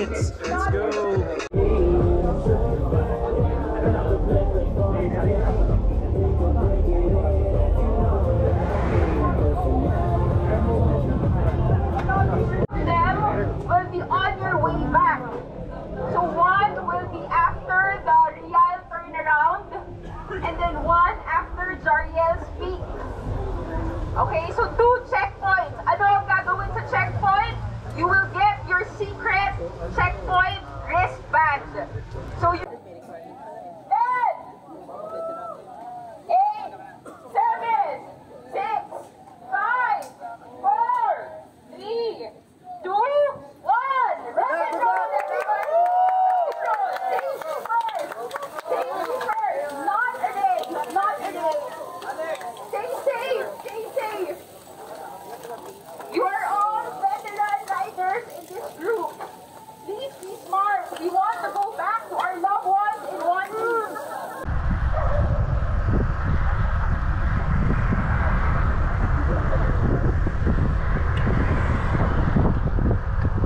minutes. Let's go. Will be on your way back. So one will be after the Real turnaround, and then one after Jariel's peak. Okay, so 2 checkpoints. Ano ang gagawin sa checkpoint? You will get your secret checkpoint wristband. So you 10, 8, 7, 6, 5, 4, 3, 2, 1. Rock and roll, everybody! Rock and roll. Safety first. Safety first. Not a race. Not a race. Stay safe. Stay safe. You are all veteran riders in this group. Please be smart. We want to go back to our loved ones in one week.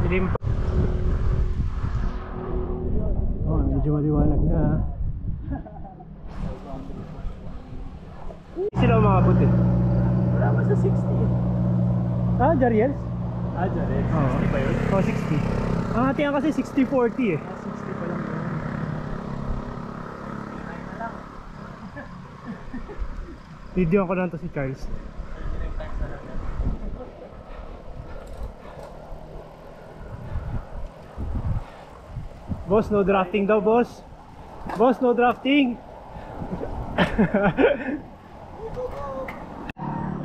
Dilim pa. Oh, medyo maliwanag na. Sila umabot eh. Wala pa sa 60. Ah, Jariels? Ah, Jared. 60 ba yun? Oh, 60. Ang ating kasi 60-40 eh. 60 pa lang yun. Video ko lang to si Charles. Boss, no drafting daw, boss. Boss, no drafting.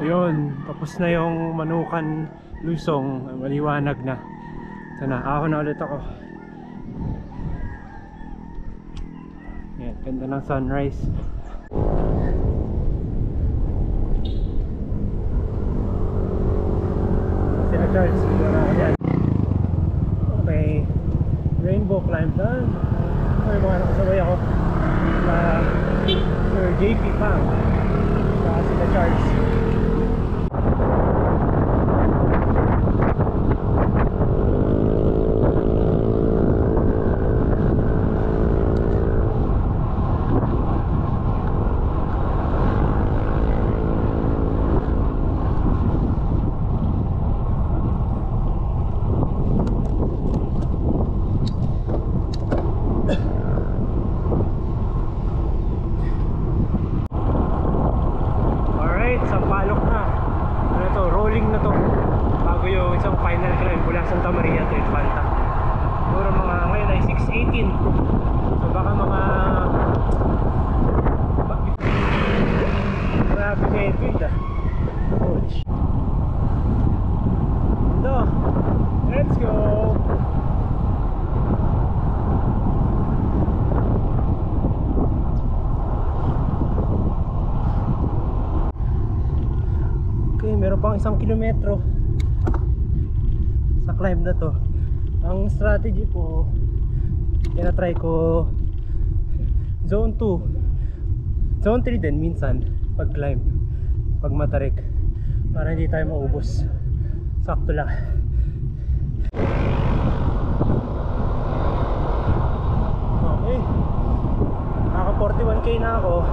Ayun, tapos na yung Manukan Lusong. Maliwanag na. Sana, ako na ulit ako. Yan, ganda ng sunrise. Sila Charles, yan. Okay, rainbow climb done. May mga nakasabay ako na Sir JP Pang saka sila Charles. Santa Maria to Infanta. Siguro mga ngayon ay 6:18. So baka mga grabe na yung ah. Ouch. Ito. Let's go. Okay, meron pang 1 kilometro sa climb na to. Ang strategy ko, tinatry ko zone 2, zone 3 din minsan pag climb, pag matarik, para hindi tayo maubos. Sakto lang. Okay, naka 41k na ako.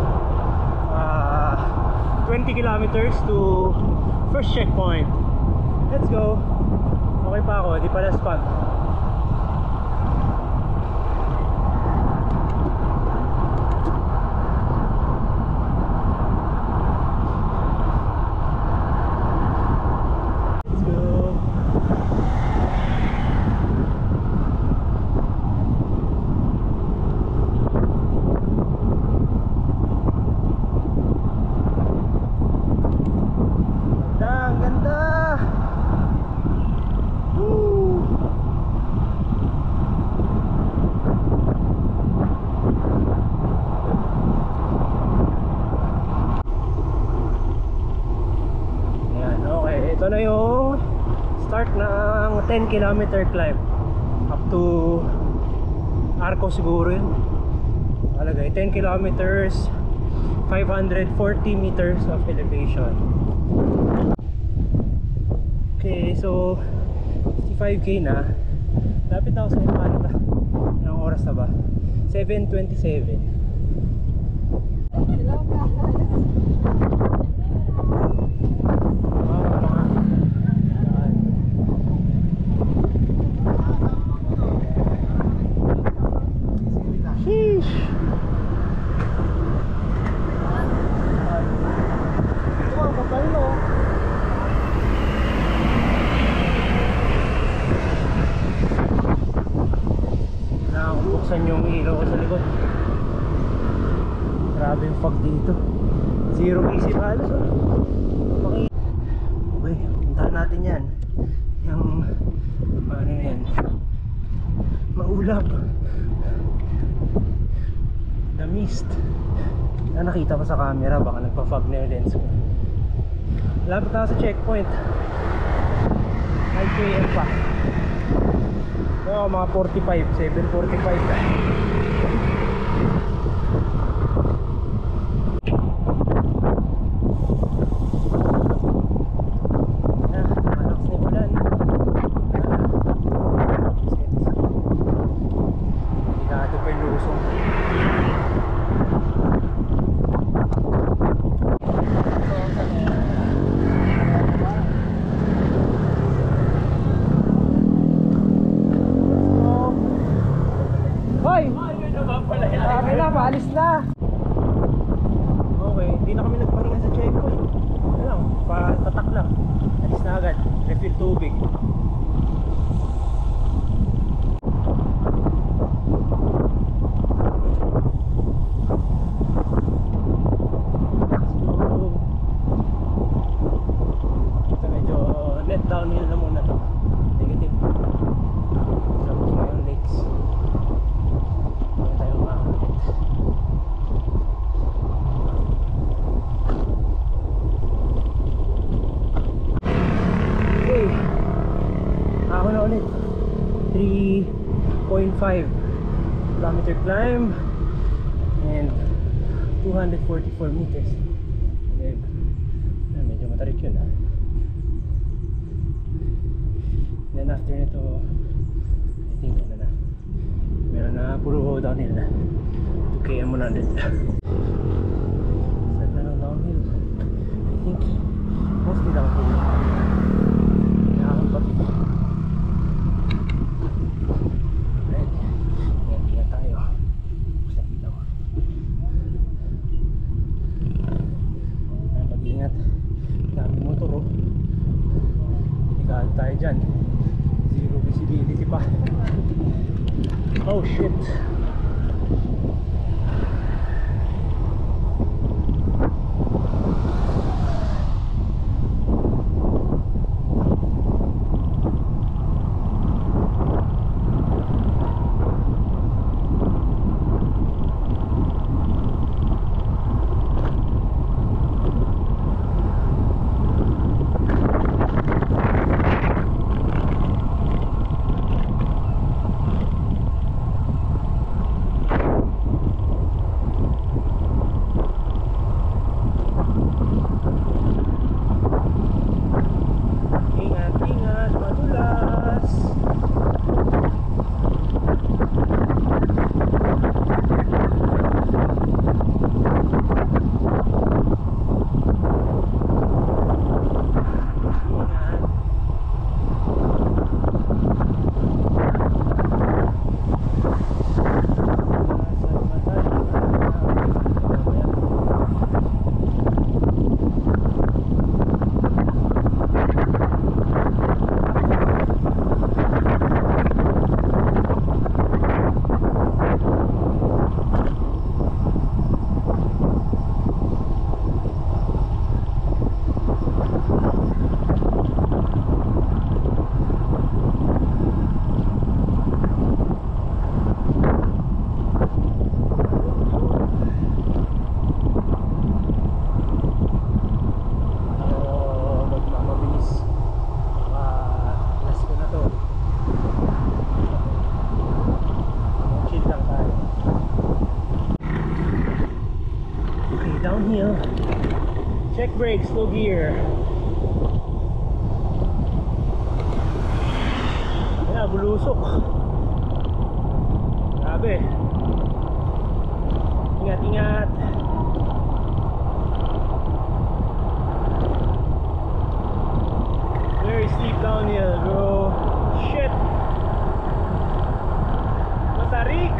20 kilometers to first checkpoint. Let's go. Okay pa ako, di pala spam. Let's go. Ganda, ganda. Ito na yung start ng 10 kilometer climb up to Arco siguro yun. Alagay 10 kilometers 540 meters of elevation. Okay, so 55k na. Lapit ako sa Infanta. Anong oras na ba? 7:27. Hello, Sheesh! Ito ang kapal no? Nakakabuksan yung ilaw ko sa likod. Grabe yung fog dito. Zero isip halos oh. Okay, puntahan natin yan. Yung ano na yan, maulap. The mist na nakita ko sa camera, baka nagpa-fog na yung lens ko. Lapit na sa checkpoint. 5 PM pa. Mga 45, 7:45 na. Paalis na. Okay, hindi na kami nagpahinga sa checkpoint. Ano lang, patatak lang. Alis na agad, refill tubig. Ito medyo net downhill na muna to. Negative. Sabi ko yung lakes. Hindi tayo makakakit. Ako na ulit 3.5 kilometer climb and 244 meters. Medyo matarik yun ha. Then after nito I think ano na, meron na puro downhill na 2km mo na ulit. Saan na lang downhill? I think mostly downhill. Nakakang pati. Mag-ingat, dami motor oh. Delikado tayo dyan, zero visibility pa. Oh shit. Downhill. Check brakes, slow gear. Ayan, bulusok. Grabe. Ingat, ingat. Very steep downhill, bro. Shit. Masarik.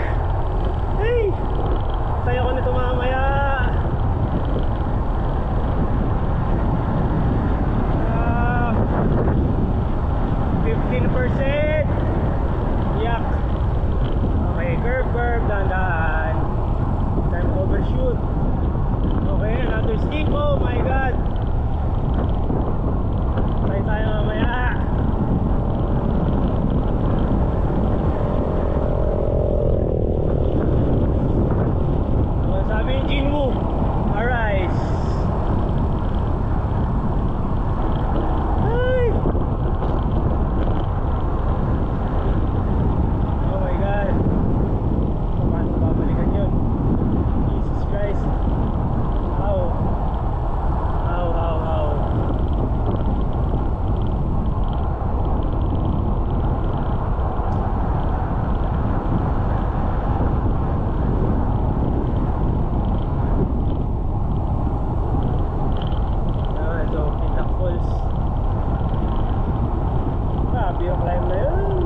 Hey. Saya ko nito mamaya. 15%. Yak. Okay, curve, dahan-dahan. Time to overshoot. Okay, another steep. Oh my god. Tayo mamaya. Ano sabi yung Jinwoo? Arise. Ay. Oh my god. Paano babalikan yun? Jesus Christ. Ow. Ow, ow, ow. Grabe yung climb na yun.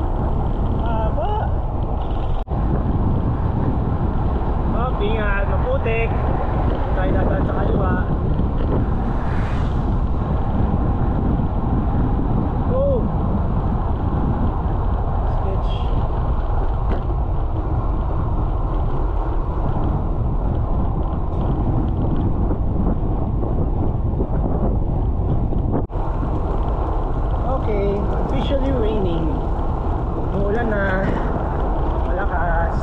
Haba. Oh, ingat, maputik. Tayo dapat sa kaliwa. Oh. Sketch. Okay, officially raining. Umuulan na. Malakas.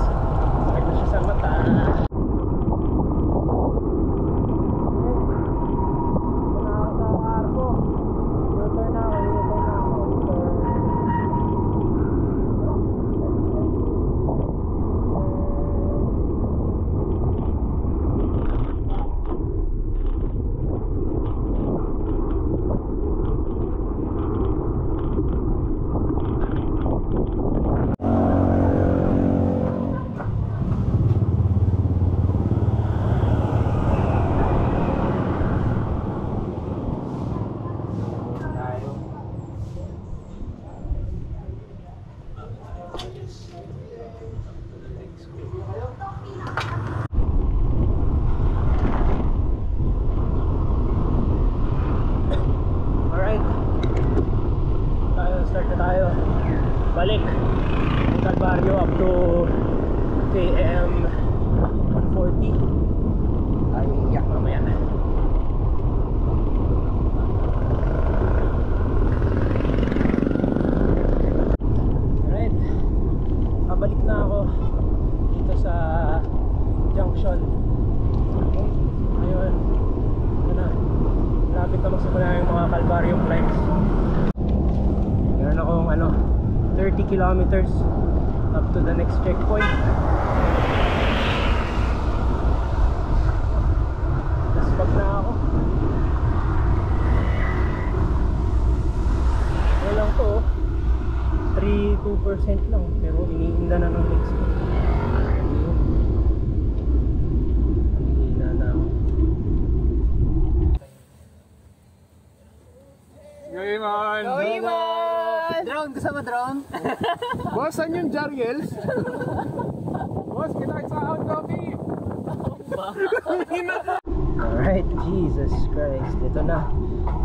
Sakit na siya sa mata. Start na tayo. Balik Calvario up to KM 140. Ay, yak mamaya. Alright, kabalik na ako dito sa junction. Ayun, lapit na magsimula yung mga Calvario climbs. Meron akong 30 kilometers up to the next checkpoint. Naspag na ako. Walang to, 3-2% lang, pero iniinda na ng legs ko. Hihina na ako. Gawin! Drone, kasama drone. Boss, saan yung Jariels? Boss, kinakit sa hot coffee! Alright, Jesus Christ. Ito na.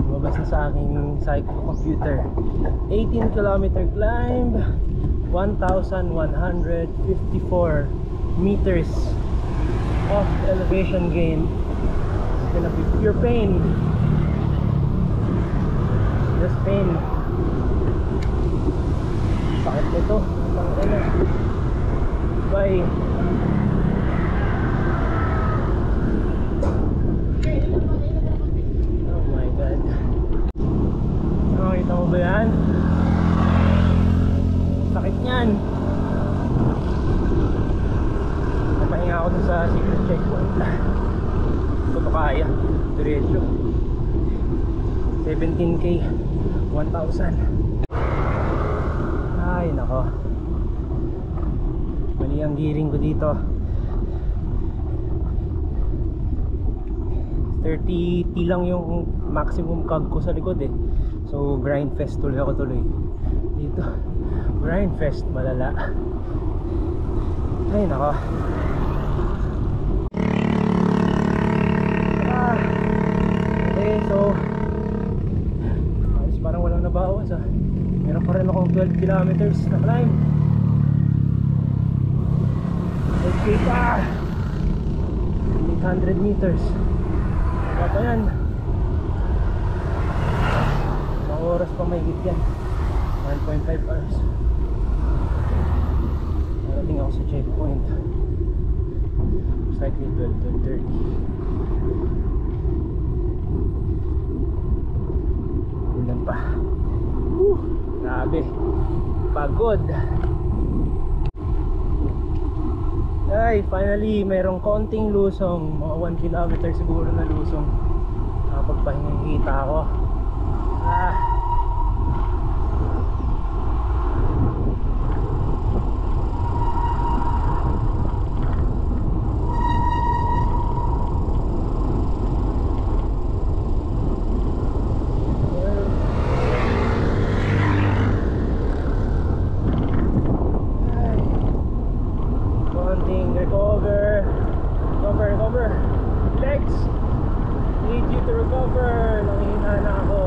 Lumabas na sa aking cycle computer. 18 kilometer climb, 1,154 meters of elevation gain. It's gonna be pure pain. Just pain. Sakit nito. Bye. Oh my god. Nakita mo ba yan? Sakit niyan. Napahinga ako dun sa secret checkpoint. Ito pa kaya. Diretso. 17k. 1,000. Ay nako. Mali Mali ang gearing ko dito. 30T lang yung maximum cog ko sa likod eh. So grind fest tuloy ako tuloy dito. Grind fest malala. Ay nako. Okay, so parang walang nabawas ah. Meron pa rin akong 12 kilometers na climb. Okay pa 800 meters. Kaya yan, mga oras pa may higit yan. 1.5 hours. Narating ako sa checkpoint. Exactly 12:30. Ulan pa. Grabe, pagod. Ay, finally mayroong konting lusong, mga 1 kilometer siguro na lusong. Nakapagpahingita ako. Recover. Legs, need you to recover. Nangihina na ako.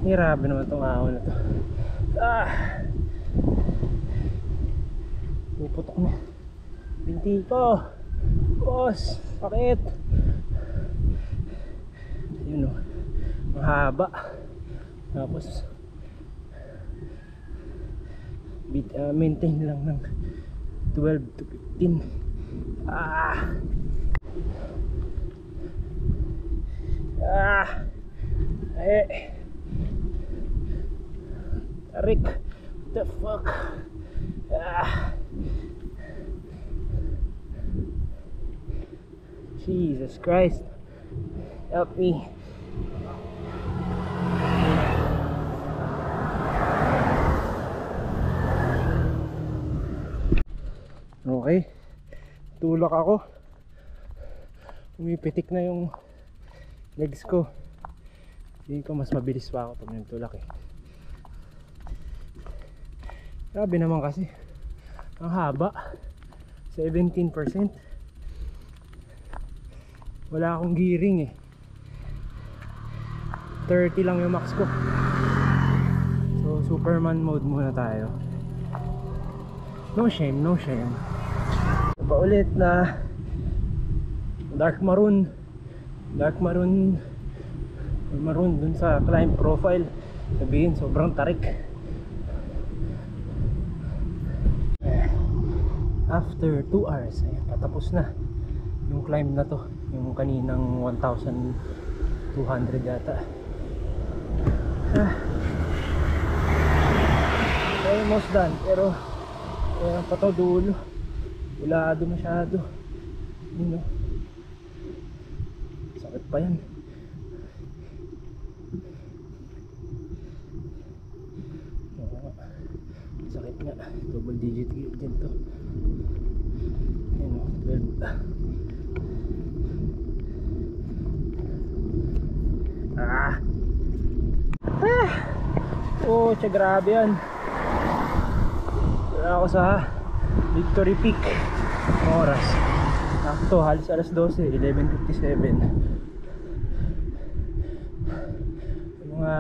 Grabe naman itong ahon na to. Puputok na binti ko. Boss, sakit. Yun o, mahaba. Tapos maintain lang ng 12 to 15. Rick, what the fuck? Jesus Christ, help me. Okay, tulak ako. Umipitik na yung legs ko. Hindi ko mas mabilis pa ako pag nagtulak eh. Grabe naman kasi, ang haba, 17%. Wala akong gearing eh. 30 lang yung max ko. So Superman mode muna tayo. No shame, no shame. Paulit na dark maroon dun sa climb profile. Sabihin sobrang tarik. After 2 hours ayan, patapos na yung climb na to, yung kaninang 1,200 yata. Almost done, pero ayan pa to dulo, ulado masyado. Yun o, sakit pa yan. Sakit nga, double digit din to. Yun o, 12. Oh, tsa grabe yan. Wala ako sa Victory Peak. Oras sakto, halos alas 12, 11:57. Mga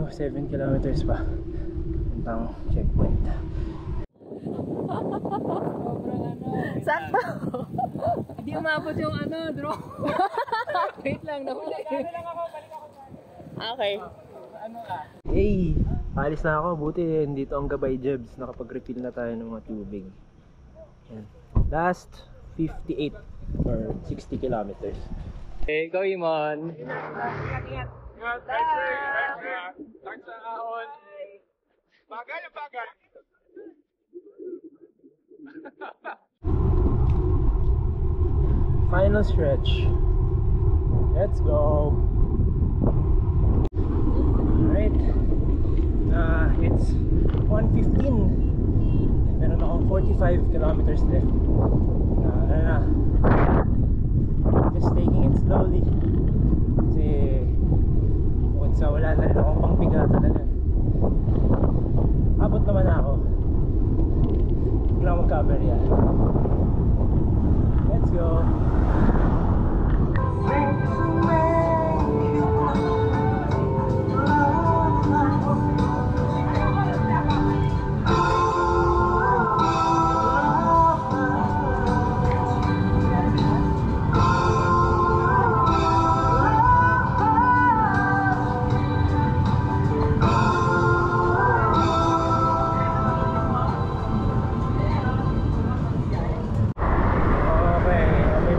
7 kilometers pa puntang checkpoint. Sakto. Hindi umabot yung drone. Wait lang, nahuli. Okay. Hey, alis na ako. Buti dito ang Gabay Jebs. Nakapag-refill na tayo ng mga tubig. Yan. Last 58 or 60 kilometers. Okay, go Imon. Ingat. Thanks sa ahon. Bagay ang bagay. Final stretch. Let's go. Alright. It's 1:15. Meron akong 45 kilometers left. Ano na, just taking it slowly. Kasi bukod sa wala na rin akong pangpiga talaga. Abot naman ako. Huwag lang mag-cover yan. Let's go.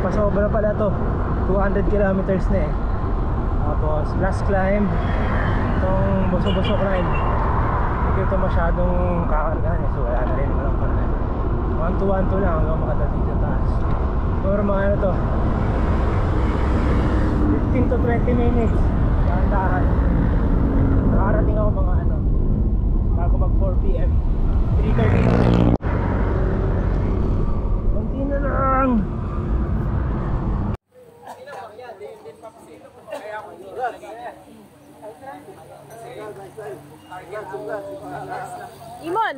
Pasobra pala to, 200 kilometers na eh. Tapos last climb, itong boso-boso climb, hindi ito masyadong kakargahan eh, so wala na rin walang karga. 1-2-1-2 lang hanggang makadating sa taas. Siguro mga ano to, 15 to 20 minutes dahan-dahan. Nakarating ako mga ano bago mag 4 PM, 3:30. Kunti na lang. Imon!